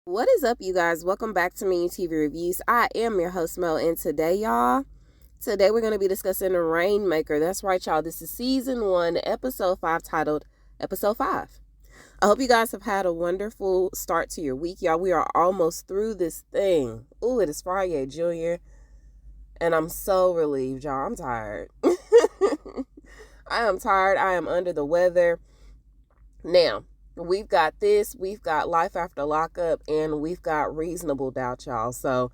What is up, you guys? Welcome back to Menu TV Reviews. I am your host, Mel, and today we're going to be discussing Rainmaker. That's right, y'all. This is Season 1, Episode 5, titled Episode 5. I hope you guys have had a wonderful start to your week, y'all. We are almost through this thing. Ooh, it is Friday, Junior, and I'm so relieved, y'all. I'm tired. I am tired. I am under the weather. Now, we've got Life After Lockup, and we've got Reasonable Doubt, y'all. So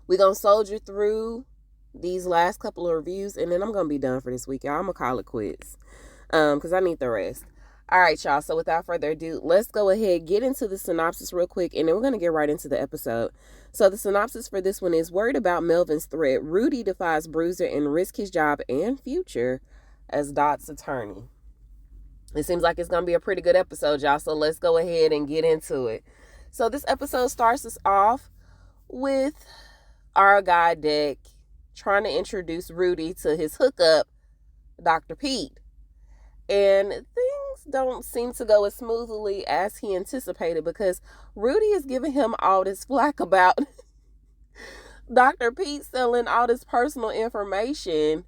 we're going to soldier through these last couple of reviews, and then I'm going to be done for this week, y'all. I'm going to call it quits because I need the rest. All right, y'all. So without further ado, let's go ahead, get into the synopsis real quick, and then we're going to get right into the episode. So the synopsis for this one is: worried about Melvin's threat, Rudy defies Bruiser and risks his job and future as Dot's attorney. It seems like it's going to be a pretty good episode, y'all, so let's go ahead and get into it. So this episode starts us off with our guy, Deck, trying to introduce Rudy to his hookup, Dr. Pete. And things don't seem to go as smoothly as he anticipated, because Rudy is giving him all this flack about Dr. Pete selling all this personal information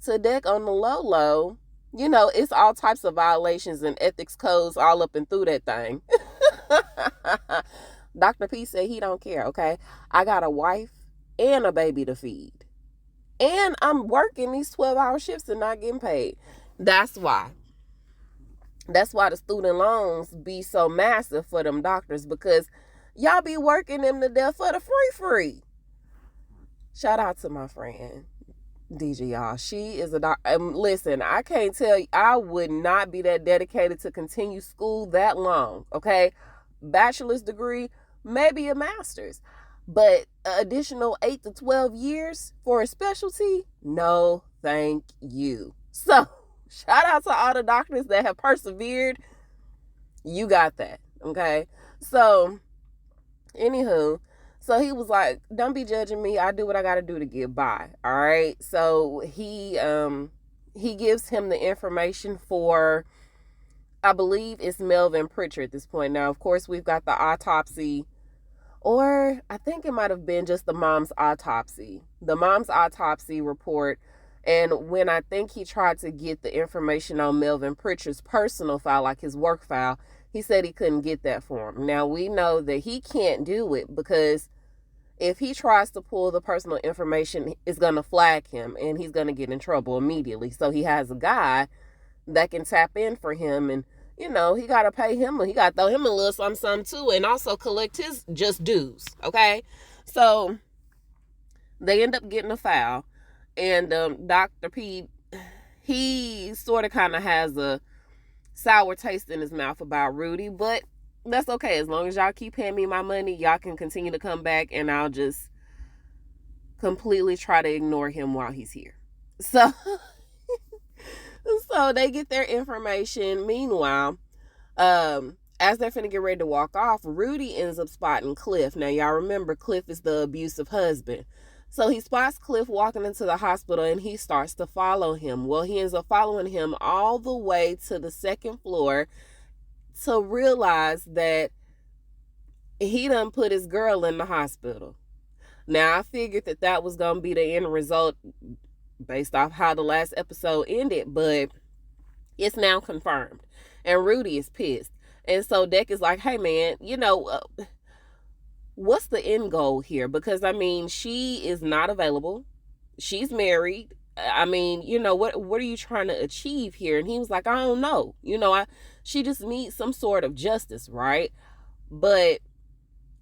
to Deck on the low. You know, it's all types of violations and ethics codes all up and through that thing. Dr. P said he don't care, okay? I got a wife and a baby to feed. And I'm working these 12-hour shifts and not getting paid. That's why the student loans be so massive for them doctors, because y'all be working them to death for the free. Shout out to my friend DJ, y'all. She is a doctor. Listen, I can't tell you, I would not be that dedicated to continue school that long, okay? Bachelor's degree, maybe a master's, but additional 8 to 12 years for a specialty? No, thank you. So, shout out to all the doctors that have persevered. You got that, okay? So, anywho, so he was like, don't be judging me. I do what I got to do to get by. All right. So he gives him the information for, I believe it's Melvin Pritchard at this point. Now, of course, we've got the autopsy, or I think it might have been just the mom's autopsy report. And when I think he tried to get the information on Melvin Pritchard's personal file, like his work file, he said he couldn't get that for him. Now, we know that he can't do it, because if he tries to pull the personal information, it's going to flag him and he's going to get in trouble immediately. So he has a guy that can tap in for him, and, you know, he got to pay him, he got to throw him a little something too, and also collect his just dues. Okay. So they end up getting a file, and Dr. P, he sort of kind of has a sour taste in his mouth about Rudy, but that's okay. As long as y'all keep paying me my money, y'all can continue to come back, and I'll just completely try to ignore him while he's here. So they get their information. Meanwhile, as they're finna get ready to walk off, Rudy ends up spotting Cliff. Now, y'all remember, Cliff is the abusive husband. So he spots Cliff walking into the hospital, and he starts to follow him. Well, he ends up following him all the way to the second floor to realize that he done put his girl in the hospital. Now, I figured that was going to be the end result based off how the last episode ended, but it's now confirmed. And Rudy is pissed. And so Deck is like, hey, man, you know, what's the end goal here? Because, I mean, she is not available. She's married. I mean, you know, what are you trying to achieve here? And he was like, I don't know. You know, she just needs some sort of justice, right? But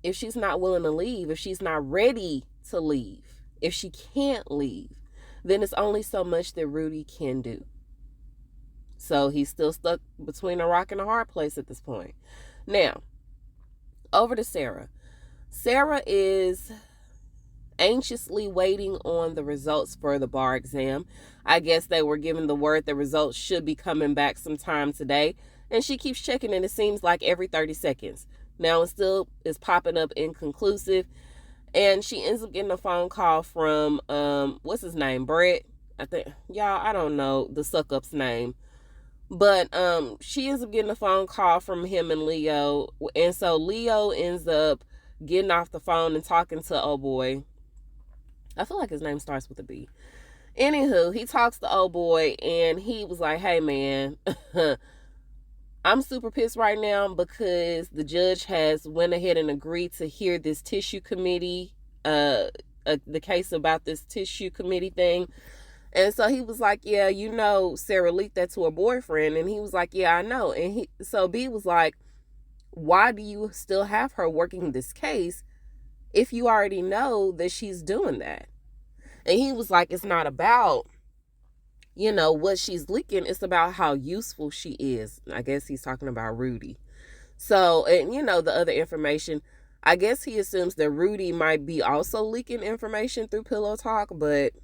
if she's not willing to leave, if she's not ready to leave, if she can't leave, then it's only so much that Rudy can do. So he's still stuck between a rock and a hard place at this point. Now, over to Sarah. Sarah is anxiously waiting on the results for the bar exam. I guess they were given the word the results should be coming back sometime today, and she keeps checking, and it seems like every 30 seconds. Now it still is popping up inconclusive, and she ends up getting a phone call from what's his name, Brett, I think. Y'all, I don't know the suck-up's name, but she ends up getting a phone call from him and Leo, and so Leo ends up getting off the phone and talking to old boy. I feel like his name starts with a B. Anywho, he talks to old boy and he was like, hey man, I'm super pissed right now because the judge has went ahead and agreed to hear this tissue committee, the case about this tissue committee thing. And so he was like, yeah, you know, Sarah leaked that to her boyfriend. And he was like, yeah, I know. And so B was like, why do you still have her working this case if you already know that she's doing that? And he was like, it's not about, you know, what she's leaking. It's about how useful she is. I guess he's talking about Rudy. So, and you know, the other information, I guess he assumes that Rudy might be also leaking information through Pillow Talk, but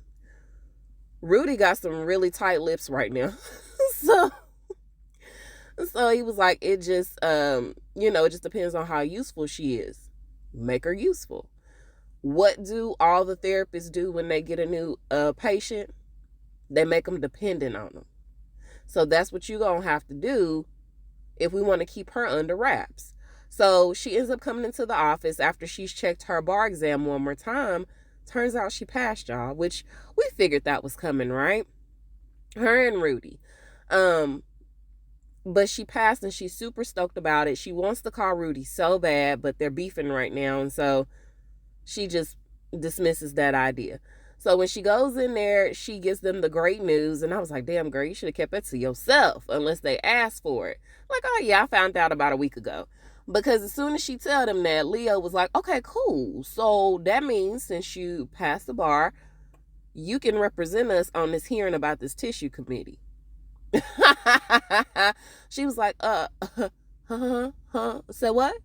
Rudy got some really tight lips right now. so he was like, it just, you know, it just depends on how useful she is. Make her useful. What do all the therapists do when they get a new patient? They make them dependent on them. So that's what you're going to have to do if we want to keep her under wraps. So she ends up coming into the office after she's checked her bar exam one more time. Turns out she passed, y'all, which we figured that was coming, right? Her and Rudy. But she passed and she's super stoked about it. She wants to call Rudy so bad, but they're beefing right now. And so she just dismisses that idea. So when she goes in there, she gives them the great news. And I was like, damn, girl, you should have kept it to yourself unless they asked for it. Like, oh, yeah, I found out about a week ago. Because as soon as she told them that, Leo was like, okay, cool. So that means since you passed the bar, you can represent us on this hearing about this tissue committee. She was like, so what?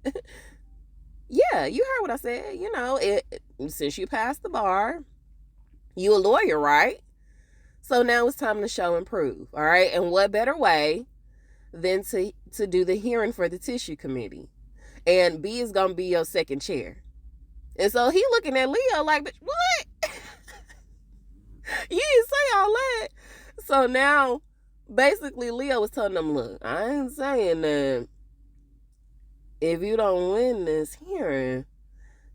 Yeah, you heard what I said. You know, since you passed the bar, you a lawyer, right? So now it's time to show and prove, all right? And what better way than to do the hearing for the tissue committee? And B is going to be your second chair. And so he looking at Leo like, bitch, what? You didn't say all that. So now, basically, Leo was telling them, look, I ain't saying that if you don't win this hearing,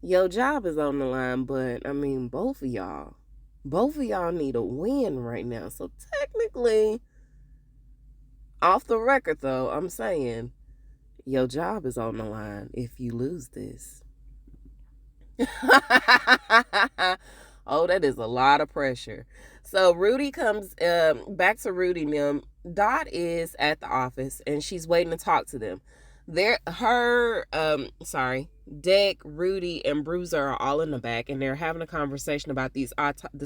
your job is on the line. But, I mean, both of y'all need a win right now. So technically, off the record though, I'm saying your job is on the line if you lose this. Oh, that is a lot of pressure. So Rudy comes back to Rudy and them. Dot is at the office and she's waiting to talk to them. Deck, Rudy, and Bruiser are all in the back, and they're having a conversation about this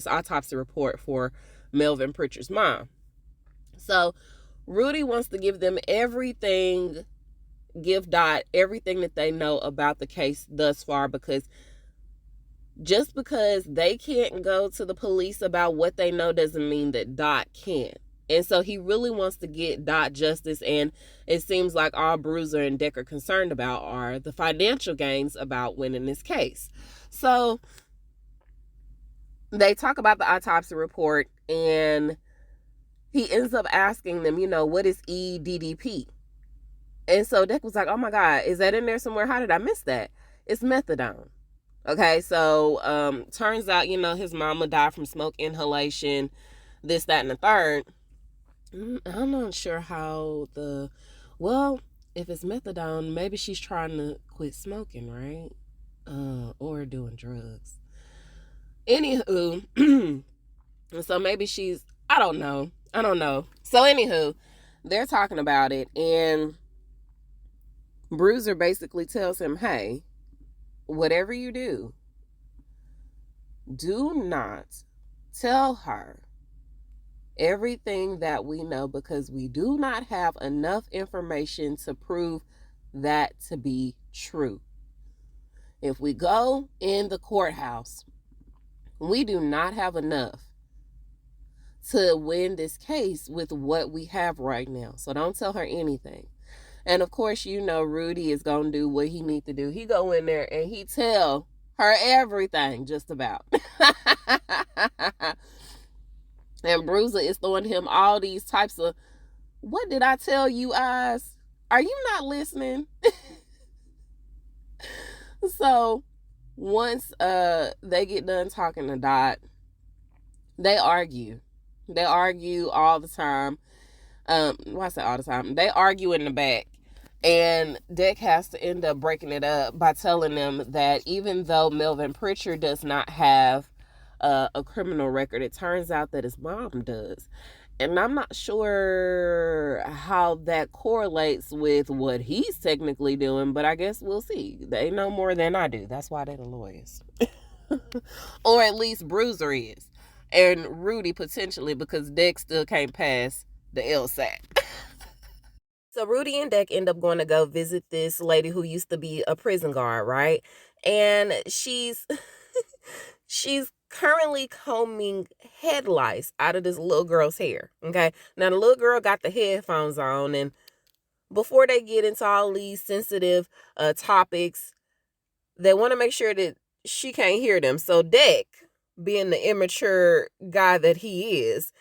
autopsy report for Melvin Pritchard's mom. So Rudy wants to give Dot everything that they know about the case thus far, because just because they can't go to the police about what they know doesn't mean that Dot can't. And so he really wants to get Dot justice, and it seems like all Bruiser and Deck are concerned about are the financial gains about winning this case. So they talk about the autopsy report, and he ends up asking them, you know, what is EDDP? And so Deck was like, oh my God, is that in there somewhere? How did I miss that? It's methadone. Okay, so turns out, you know, his mama died from smoke inhalation, this, that, and the third. I'm not sure how if it's methadone, maybe she's trying to quit smoking, right? Or doing drugs. Anywho, so maybe I don't know. So anywho, they're talking about it, and Bruiser basically tells him, hey, whatever you do not tell her everything that we know, because we do not have enough information to prove that to be true. If we go in the courthouse, we do not have enough to win this case with what we have right now. So don't tell her anything. And of course, you know, Rudy is going to do what he needs to do. He go in there and he tell her everything, just about. And Bruiser is throwing him all these types of, what did I tell you, eyes? Are you not listening? So once they get done talking to Dot, they argue. They argue all the time. Why I say all the time? They argue in the back. And Dick has to end up breaking it up by telling them that even though Melvin Pritchard does not have a criminal record, it turns out that his mom does. And I'm not sure how that correlates with what he's technically doing, but I guess we'll see. They know more than I do. That's why they're the lawyers. Or at least Bruiser is. And Rudy potentially, because Deck still can't pass the LSAT. So Rudy and Deck end up going to go visit this lady who used to be a prison guard, right? And she's currently combing head lice out of this little girl's hair. Okay. Now the little girl got the headphones on, and before they get into all these sensitive topics, they want to make sure that she can't hear them. So Deck, being the immature guy that he is,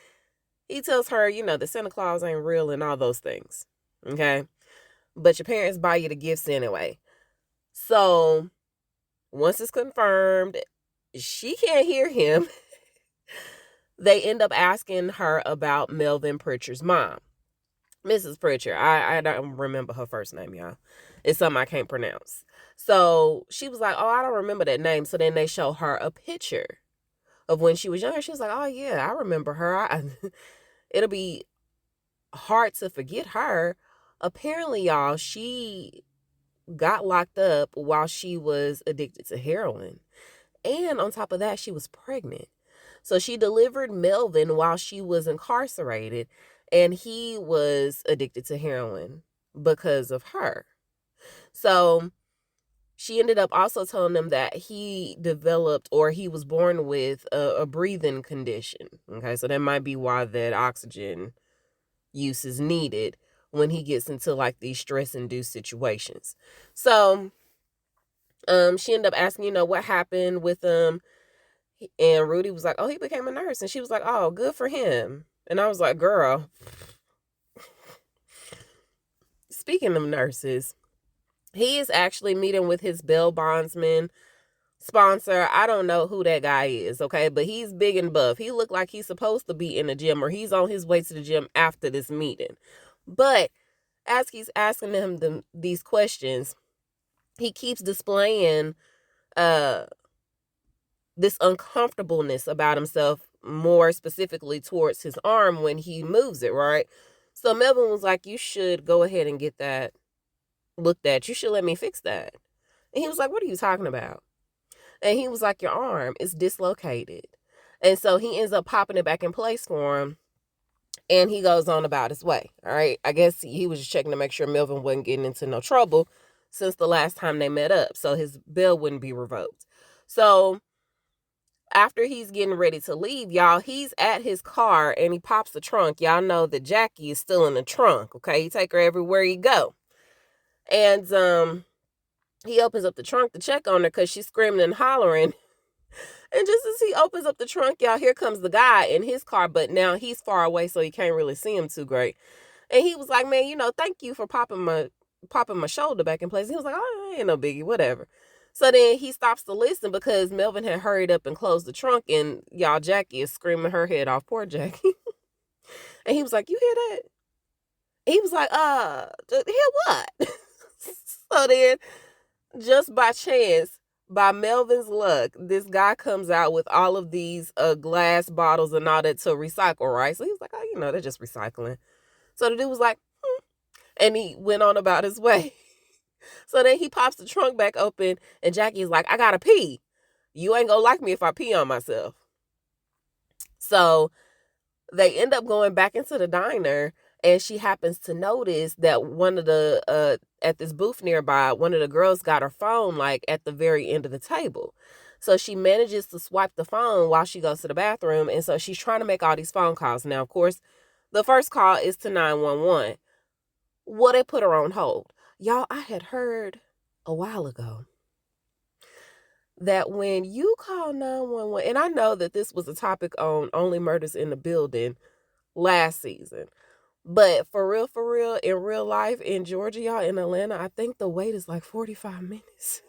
he tells her, that Santa Claus ain't real and all those things. Okay. But your parents buy you the gifts anyway. So once it's confirmed, she can't hear him. They end up asking her about Melvin Pritchard's mom, Mrs. Pritchard. I don't remember her first name, y'all. It's something I can't pronounce. So she was like, oh, I don't remember that name. So then they show her a picture of when she was younger. She was like, oh, yeah, I remember her. It'll be hard to forget her. Apparently, y'all, she got locked up while she was addicted to heroin. And on top of that, she was pregnant. So she delivered Melvin while she was incarcerated, and he was addicted to heroin because of her. So she ended up also telling them that he developed, or he was born with, a breathing condition. Okay, so that might be why that oxygen use is needed when he gets into like these stress-induced situations. So she ended up asking, what happened with him. And Rudy was like, oh, he became a nurse. And she was like, oh, good for him. And I was like, girl, speaking of nurses, he is actually meeting with his bail bondsman sponsor. I don't know who that guy is, okay? But he's big and buff. He looked like he's supposed to be in the gym, or he's on his way to the gym after this meeting. But as he's asking him these questions, he keeps displaying this uncomfortableness about himself, more specifically towards his arm when he moves it, right? So Melvin was like, you should go ahead and get that looked at. You should let me fix that. And he was like, what are you talking about? And he was like, your arm is dislocated. And so he ends up popping it back in place for him. And he goes on about his way. All right. I guess he was just checking to make sure Melvin wasn't getting into no trouble since the last time they met up, so his bail wouldn't be revoked. So after he's getting ready to leave, y'all, he's at his car and he pops the trunk. Y'all know that Jackie is still in the trunk, okay? He take her everywhere he go. And he opens up the trunk to check on her because she's screaming and hollering. And just as he opens up the trunk, y'all, here comes the guy in his car, but now he's far away, so you can't really see him too great. And he was like, man, thank you for popping my shoulder back in place. He was like, oh, ain't no biggie, whatever. So then he stops to listen because Melvin had hurried up and closed the trunk, and y'all, Jackie is screaming her head off. Poor Jackie. And he was like, you hear that? He was like, hear what? So then, just by chance, by Melvin's luck, this guy comes out with all of these glass bottles and all that to recycle, right? So he was like, oh, they're just recycling. So the dude was like, and he went on about his way. So then he pops the trunk back open, and Jackie's like, I gotta pee. You ain't gonna like me if I pee on myself. So they end up going back into the diner, and she happens to notice that one of the, at this booth nearby, one of the girls got her phone, like, at the very end of the table. So she manages to swipe the phone while she goes to the bathroom, and so she's trying to make all these phone calls. Now, of course, the first call is to 911. Well, they put her on hold. Y'all, I had heard a while ago that when you call 911, and I know that this was a topic on Only Murders in the Building last season, but for real, in real life, in Georgia, y'all, in Atlanta, I think the wait is like 45 minutes.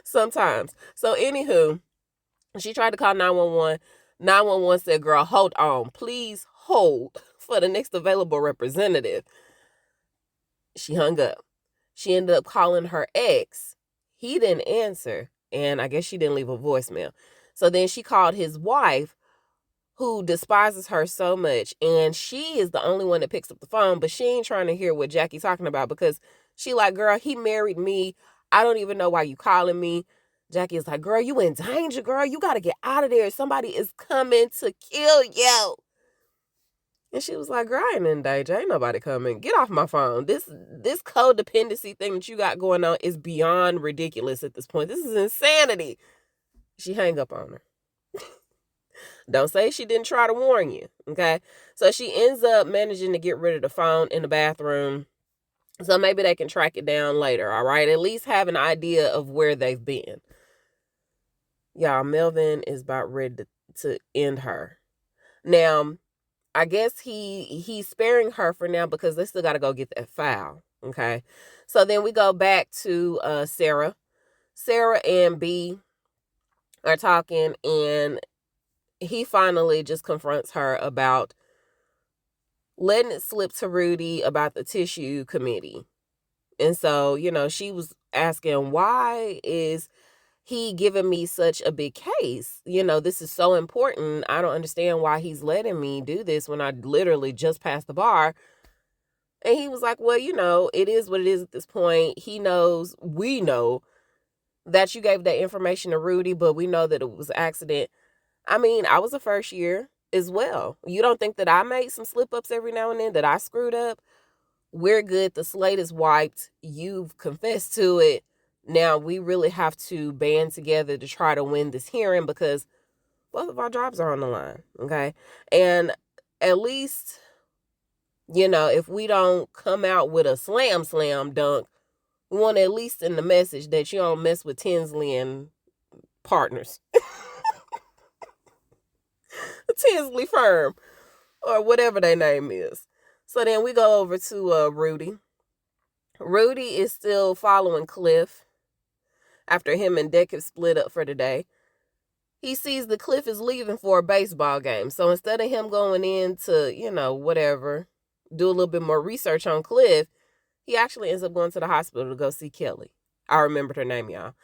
Sometimes. So, anywho, she tried to call 911. 911 said, girl, hold on. Please hold for the next available representative. She hung up. She ended up calling her ex. He didn't answer. And I guess she didn't leave a voicemail. So then she called his wife, who despises her so much. And she is the only one that picks up the phone. But she ain't trying to hear what Jackie's talking about because she like, girl, he married me. I don't even know why you calling me. Jackie is like, girl, you in danger, girl. You got to get out of there. Somebody is coming to kill you. And she was like, girl, I ain't in danger. Ain't nobody coming. Get off my phone. This codependency thing that you got going on is beyond ridiculous at this point. This is insanity. She hang up on her. Don't say she didn't try to warn you, okay? So she ends up managing to get rid of the phone in the bathroom. So maybe they can track it down later, all right? At least have an idea of where they've been. Y'all, Melvin is about ready to end her. Now, I guess he's sparing her for now because they still got to go get that file, okay? So then we go back to Sarah. Sarah and B are talking, and he finally just confronts her about letting it slip to Rudy about the tissue committee. And so, she was asking, why is he giving me such a big case? This is so important. I don't understand why he's letting me do this when I literally just passed the bar. And he was like, well, it is what it is at this point. We know that you gave that information to Rudy, but we know that it was an accident. I mean, I was a first year as well. You don't think that I made some slip ups every now and then, that I screwed up? We're good. The slate is wiped. You've confessed to it. Now we really have to band together to try to win this hearing because both of our jobs are on the line. Okay. And at least, if we don't come out with a slam dunk, we want to at least send the message that you don't mess with Tinsley and partners. The Tinsley firm or whatever their name is. So then we go over to Rudy. Rudy is still following Cliff after him and Deck have split up for the day. He sees that Cliff is leaving for a baseball game. So instead of him going in to, whatever, do a little bit more research on Cliff, he actually ends up going to the hospital to go see Kelly. I remembered her name, y'all.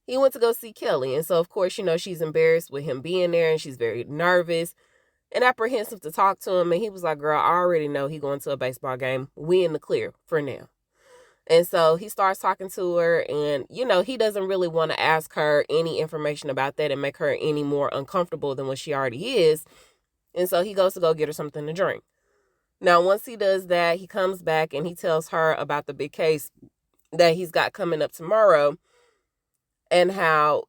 He went to go see Kelly. And so, of course, she's embarrassed with him being there and she's very nervous and apprehensive to talk to him. And he was like, girl, I already know he going to a baseball game. We in the clear for now. And so he starts talking to her and, he doesn't really want to ask her any information about that and make her any more uncomfortable than what she already is. And so he goes to go get her something to drink. Now, once he does that, he comes back and he tells her about the big case that he's got coming up tomorrow and how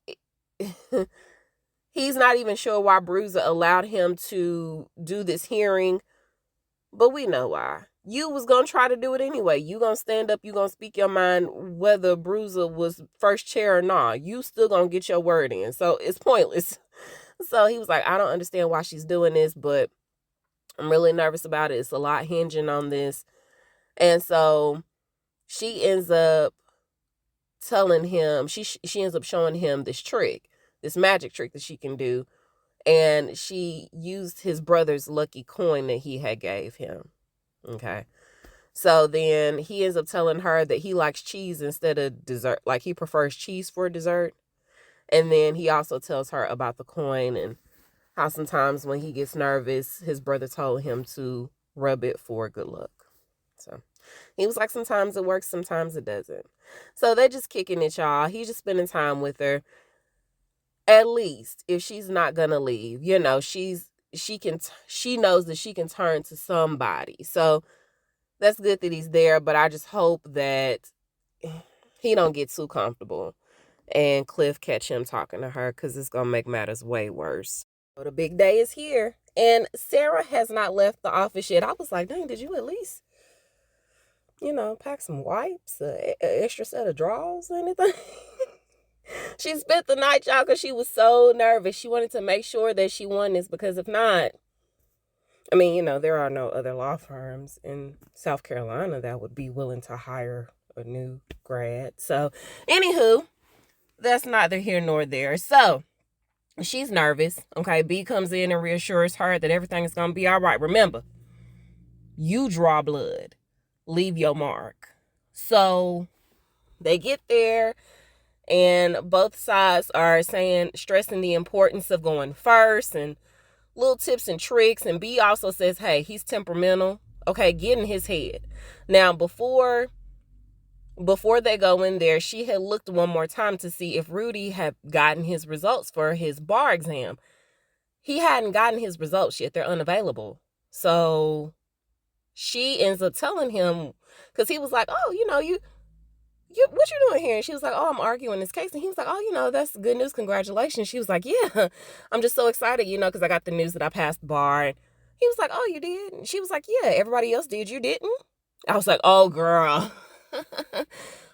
he's not even sure why Bruiser allowed him to do this hearing, but we know why. You was going to try to do it anyway. You going to stand up, you going to speak your mind, whether Bruiser was first chair or not. You still going to get your word in. So it's pointless. So he was like, I don't understand why she's doing this, but I'm really nervous about it. It's a lot hinging on this. And so she ends up telling him, she ends up showing him this trick, this magic trick that she can do. And she used his brother's lucky coin that he had gave him. Okay. So then he ends up telling her that he likes cheese instead of dessert. Like he prefers cheese for dessert. And then he also tells her about the coin and how sometimes when he gets nervous, his brother told him to rub it for good luck. So he was like, sometimes it works, sometimes it doesn't. So they're just kicking it, y'all. He's just spending time with her. At least if she's not gonna leave, she knows that she can turn to somebody. So that's good that he's there, but I just hope that he don't get too comfortable and Cliff catch him talking to her because it's gonna make matters way worse. So the big day is here, and Sarah has not left the office yet. I was like, dang, did you at least, pack some wipes, an extra set of drawers or anything? She spent the night, y'all, because she was so nervous. She wanted to make sure that she won this because if not, I mean, there are no other law firms in South Carolina that would be willing to hire a new grad. So, anywho, That's neither here nor there. So she's nervous. Okay, B comes in and reassures her that everything is going to be all right. Remember, you draw blood, leave your mark. So they get there, and both sides are stressing the importance of going first and little tips and tricks. And B also says, hey, he's temperamental. Okay, get in his head. Now, before they go in there, she had looked one more time to see if Rudy had gotten his results for his bar exam. He hadn't gotten his results yet. They're unavailable. So she ends up telling him, because he was like, oh, you what you doing here? And she was like, oh, I'm arguing this case. And he was like, oh, that's good news. Congratulations. She was like, yeah, I'm just so excited, because I got the news that I passed the bar. And he was like, oh, you did? And she was like, yeah, everybody else did. You didn't? I was like, oh, girl.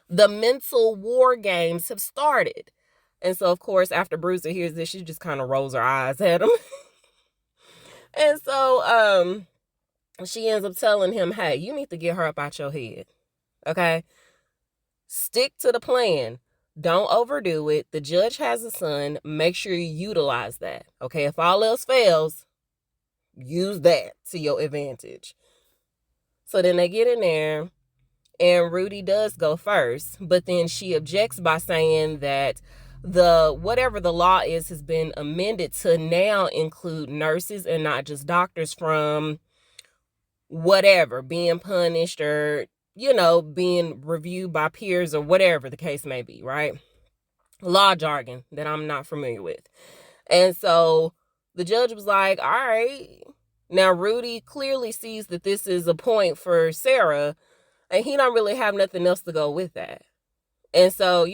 The mental war games have started. And so, of course, after Bruiser hears this, she just kind of rolls her eyes at him. And so she ends up telling him, hey, you need to get her up out your head. Okay? Stick to the plan. Don't overdo it. The judge has a son. Make sure you utilize that. Okay? If all else fails, use that to your advantage. So then they get in there, and Rudy does go first, but then she objects by saying that whatever the law is has been amended to now include nurses and not just doctors from whatever, being punished or, being reviewed by peers or whatever the case may be, right? Law jargon that I'm not familiar with. And so the judge was like, all right. Now, Rudy clearly sees that this is a point for Sarah, and he don't really have nothing else to go with that. And so,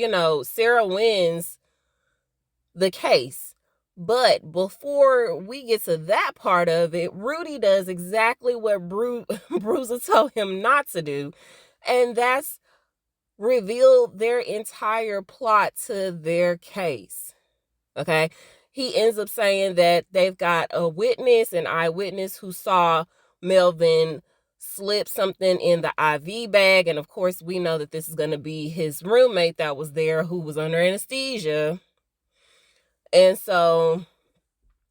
Sarah wins the case. But before we get to that part of it, Rudy does exactly what Bruiser told him not to do. And that's reveal their entire plot to their case. Okay? He ends up saying that they've got an eyewitness who saw Melvin slip something in the IV bag. And of course, we know that this is going to be his roommate that was there who was under anesthesia. And so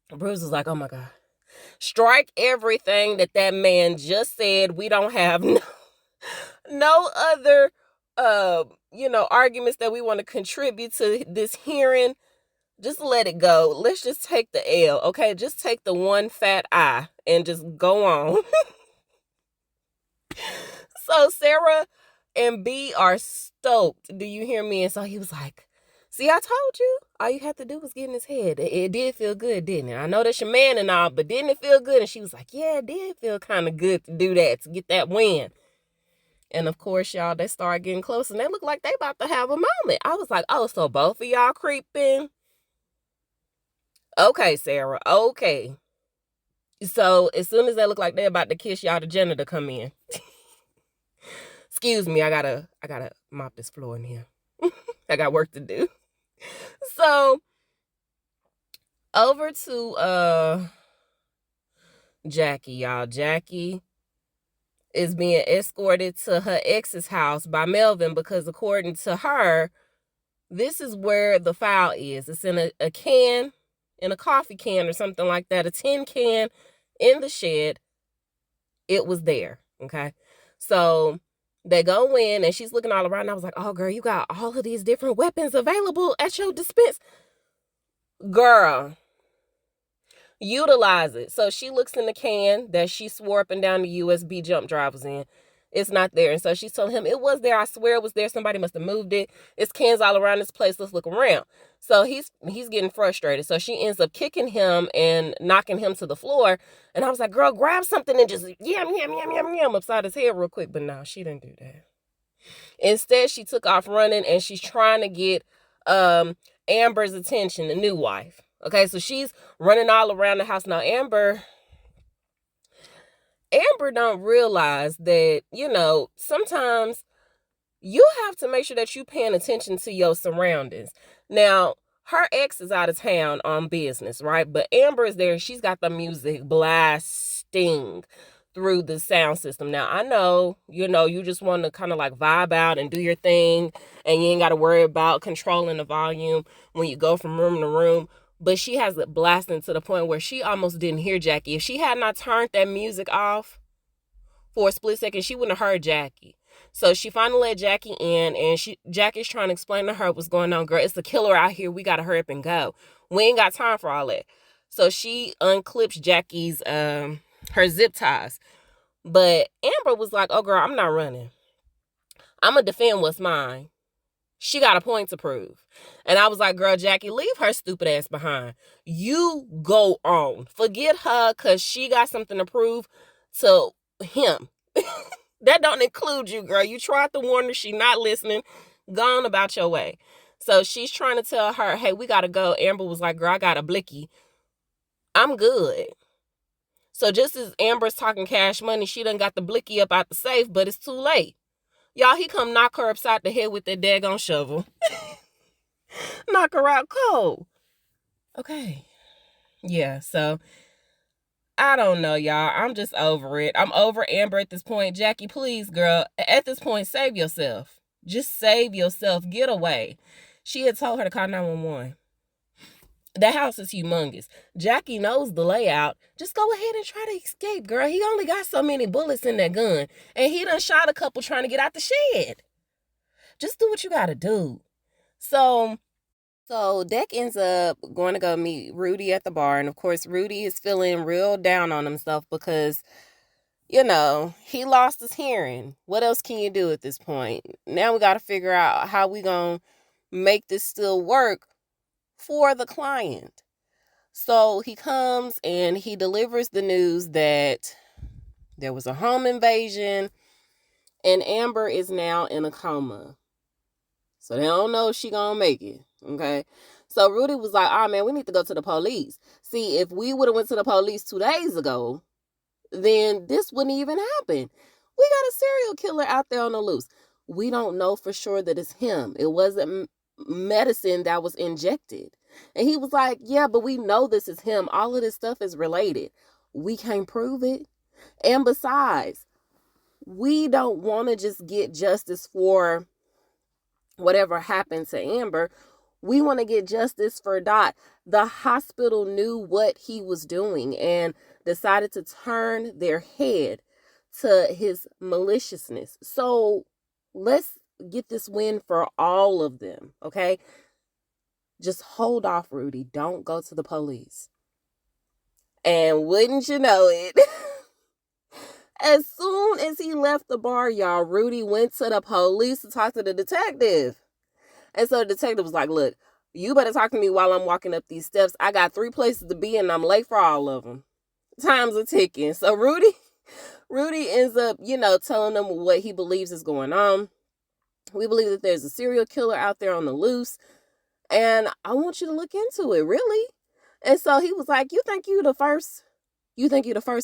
Bruce is like, oh my God, strike everything that man just said. We don't have no other, arguments that we want to contribute to this hearing. Just let it go. Let's just take the L, okay? Just take the one fat I and just go on. So Sarah and B are stoked. Do you hear me? And so he was like, see, I told you. All you had to do was get in his head. It did feel good, didn't it? I know that's your man and all, but didn't it feel good? And she was like, yeah, it did feel kind of good to do that, to get that win. And of course, y'all, they start getting close, and they look like they about to have a moment. I was like, oh, so both of y'all creeping? Okay, Sarah, okay. So as soon as they look like they're about to kiss, y'all, the janitor come in. Excuse me, I gotta mop this floor in here. I got work to do. So over to Jackie, y'all. Jackie is being escorted to her ex's house by Melvin because according to her, this is where the file is. It's in a can, in a coffee can or something like that, a tin can in the shed. It was there, okay? So they go in, and she's looking all around. And I was like, oh, girl, you got all of these different weapons available at your dispense. Girl, utilize it. So she looks in the can that she swore up and down the USB jump drive was in. It's not there. And so she's telling him, it was there. I swear it was there. Somebody must have moved it. It's cans all around this place. Let's look around. So he's getting frustrated. So she ends up kicking him and knocking him to the floor. And I was like, girl, grab something and just yum upside his head real quick. But no, she didn't do that. Instead, she took off running, and she's trying to get Amber's attention, the new wife. Okay, so she's running all around the house. Now, Amber don't realize that, sometimes you have to make sure that you're paying attention to your surroundings. Now, her ex is out of town on business, right? But Amber is there. She's got the music blasting through the sound system. Now, I know, you just want to kind of like vibe out and do your thing, and you ain't got to worry about controlling the volume when you go from room to room. But she has it blasting to the point where she almost didn't hear Jackie. If she had not turned that music off for a split second, she wouldn't have heard Jackie. So she finally let Jackie in, and Jackie's trying to explain to her what's going on. Girl, it's the killer out here. We got to hurry up and go. We ain't got time for all that. So she unclips Jackie's her zip ties. But Amber was like, oh, girl, I'm not running. I'm going to defend what's mine. She got a point to prove. And I was like, girl, Jackie, leave her stupid ass behind. You go on. Forget her because she got something to prove to him. That don't include you, girl. You tried to warn her. She not listening. Go on about your way. So she's trying to tell her, hey, we got to go. Amber was like, girl, I got a blicky. I'm good. So just as Amber's talking Cash Money, she done got the blicky up out the safe, but it's too late. Y'all, he come knock her upside the head with that daggone shovel. Knock her out cold. Okay. Yeah, so I don't know, y'all. I'm just over it. I'm over Amber at this point. Jackie, please, girl, at this point, save yourself. Just save yourself. Get away. She had told her to call 911. The house is humongous. Jackie knows the layout. Just go ahead and try to escape, girl. He only got so many bullets in that gun. And he done shot a couple trying to get out the shed. Just do what you gotta do. So Deck ends up going to go meet Rudy at the bar. And of course, Rudy is feeling real down on himself because, he lost his hearing. What else can you do at this point? Now we got to figure out how we going to make this still work for the client. So he comes and he delivers the news that there was a home invasion and Amber is now in a coma. So they don't know if she gonna make it, okay? So Rudy was like, oh man, we need to go to the police. See, if we would have went to the police 2 days ago, then this wouldn't even happen. We got a serial killer out there on the loose. We don't know for sure that it's him. It wasn't medicine that was injected. And he was like, yeah, but we know this is him. All of this stuff is related. We can't prove it. And besides, we don't want to just get justice for whatever happened to Amber. We want to get justice for Dot. The hospital knew what he was doing and decided to turn their head to his maliciousness. So let's get this win for all of them, okay? Just hold off, Rudy. Don't go to the police. And wouldn't you know it, as soon as he left the bar, y'all, Rudy went to the police to talk to the detective. And so the detective was like, look, you better talk to me while I'm walking up these steps. I got 3 places to be and I'm late for all of them. Time's a ticking. So Rudy ends up, telling them what he believes is going on. We believe that there's a serial killer out there on the loose. And I want you to look into it, really. And so he was like, you think you're the first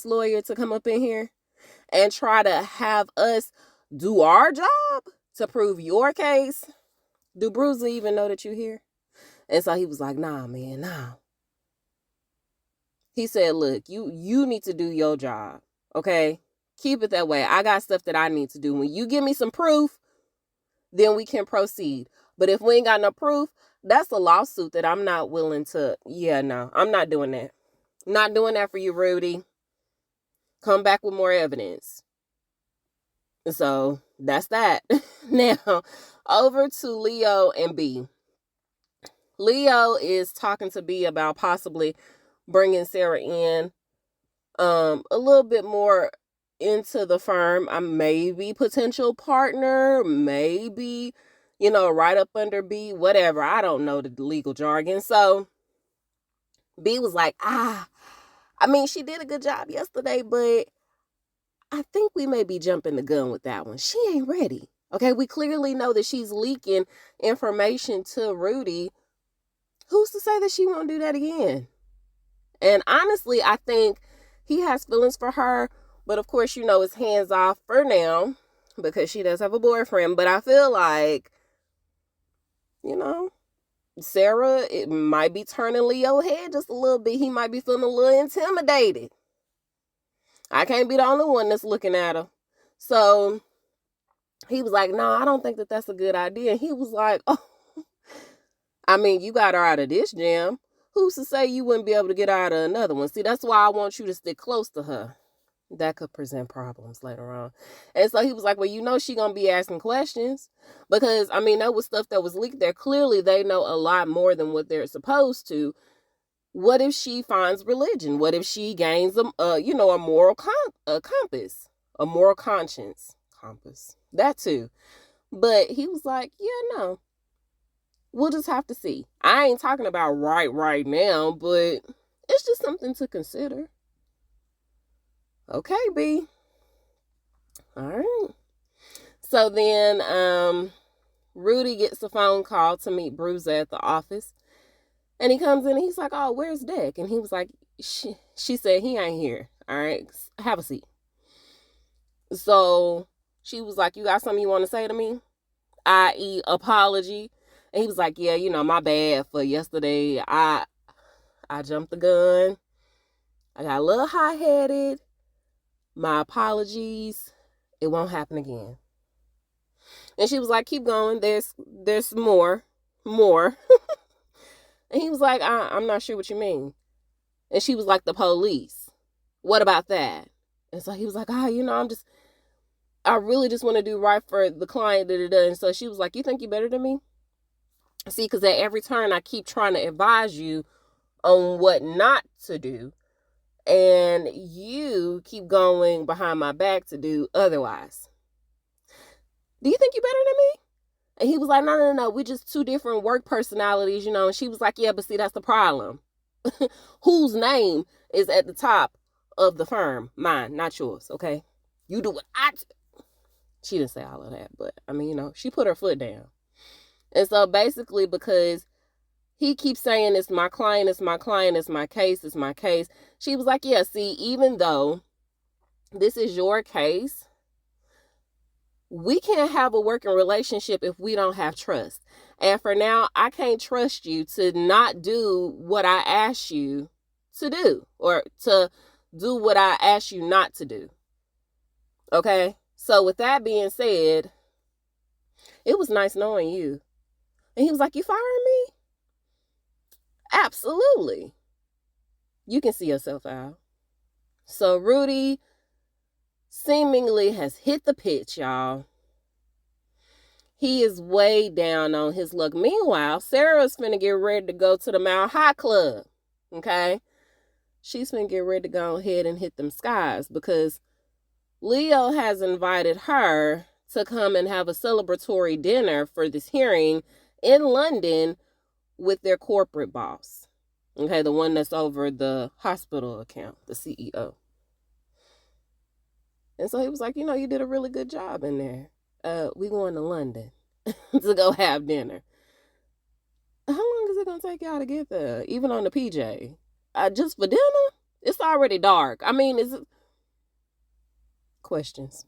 lawyer to come up in here and try to have us do our job to prove your case? Do Bruiser even know that you're here? And so he was like, nah, man, nah. He said, look, you need to do your job, okay? Keep it that way. I got stuff that I need to do. When you give me some proof, then we can proceed. But if we ain't got no proof, that's a lawsuit that I'm not willing to, no, I'm not doing that. Not doing that for you, Rudy. Come back with more evidence. So that's that. Now, over to Leo and B. Leo is talking to B about possibly bringing Sarah in a little bit more into the firm. Maybe potential partner, maybe, right up under B, whatever. I don't know the legal jargon. So B was like, she did a good job yesterday, but I think we may be jumping the gun with that one. She ain't ready. Okay, we clearly know that she's leaking information to Rudy. Who's to say that she won't do that again? And honestly, I think he has feelings for her. But of course, it's hands off for now because she does have a boyfriend. But I feel like, Sarah, it might be turning Leo's head just a little bit. He might be feeling a little intimidated. I can't be the only one that's looking at her. So he was like, no, I don't think that that's a good idea. And he was like, oh, I mean, you got her out of this jam. Who's to say you wouldn't be able to get her out of another one? See, that's why I want you to stick close to her. That could present problems later on. And so he was like, well, you know she gonna be asking questions. Because, I mean, that was stuff that was leaked there. Clearly, they know a lot more than what they're supposed to. What if she finds religion? What if she gains a moral compass? A moral conscience. Compass. That too. But he was like, yeah, no. We'll just have to see. I ain't talking about right now, but it's just something to consider. Okay, B. All right. So then Rudy gets a phone call to meet Bruiser at the office. And he comes in and he's like, oh, where's Deck? And he was like, she said he ain't here. All right, have a seat. So she was like, you got something you want to say to me? I.e. apology. And he was like, yeah, my bad for yesterday. I jumped the gun. I got a little hot-headed. My apologies. It won't happen again. And she was like, keep going. There's more. And he was like, I'm not sure what you mean. And she was like, the police. What about that? And so he was like, I really just want to do right for the client. And so she was like, you think you're better than me? See, because at every turn I keep trying to advise you on what not to do. And you keep going behind my back to do otherwise. Do you think you're better than me? And he was like, no. We're just two different work personalities, And she was like, yeah, but see, that's the problem. Whose name is at the top of the firm? Mine, not yours, okay? You do what I do. She didn't say all of that, but, she put her foot down. And so basically, because he keeps saying, it's my client, it's my client, it's my case, it's my case. She was like, yeah, see, even though this is your case, we can't have a working relationship if we don't have trust. And for now, I can't trust you to not do what I asked you to do, or to do what I asked you not to do. Okay? So with that being said, it was nice knowing you. And he was like, you firing me? Absolutely. You can see yourself out. So Rudy seemingly has hit the pitch, y'all. He is way down on his luck. Meanwhile, Sarah's finna get ready to go to the Mount High Club. Okay? She's finna get ready to go ahead and hit them skies because Leo has invited her to come and have a celebratory dinner for this hearing in London with their corporate boss. Okay, the one that's over the hospital account, the CEO. And so he was like, you did a really good job in there. We going to London to go have dinner. How long is it going to take y'all to get there? Even on the PJ? Just for dinner? It's already dark. Is it... Questions.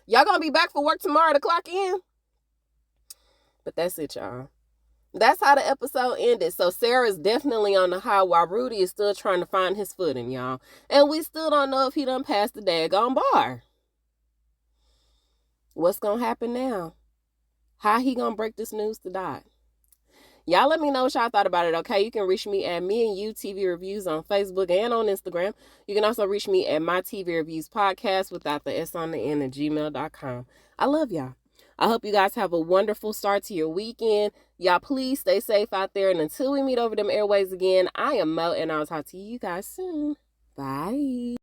Y'all going to be back for work tomorrow to clock in? But that's it, y'all. That's how the episode ended. So Sarah's definitely on the high while Rudy is still trying to find his footing, y'all. And we still don't know if he done passed the daggone bar. What's going to happen now? How he going to break this news to Dot? Y'all let me know what y'all thought about it, okay? You can reach me at Me and You TV Reviews on Facebook and on Instagram. You can also reach me at My TV Reviews Podcast without the S on the end at gmail.com. I love y'all. I hope you guys have a wonderful start to your weekend. Y'all, please stay safe out there. And until we meet over them airways again, I am Mo, and I'll talk to you guys soon. Bye.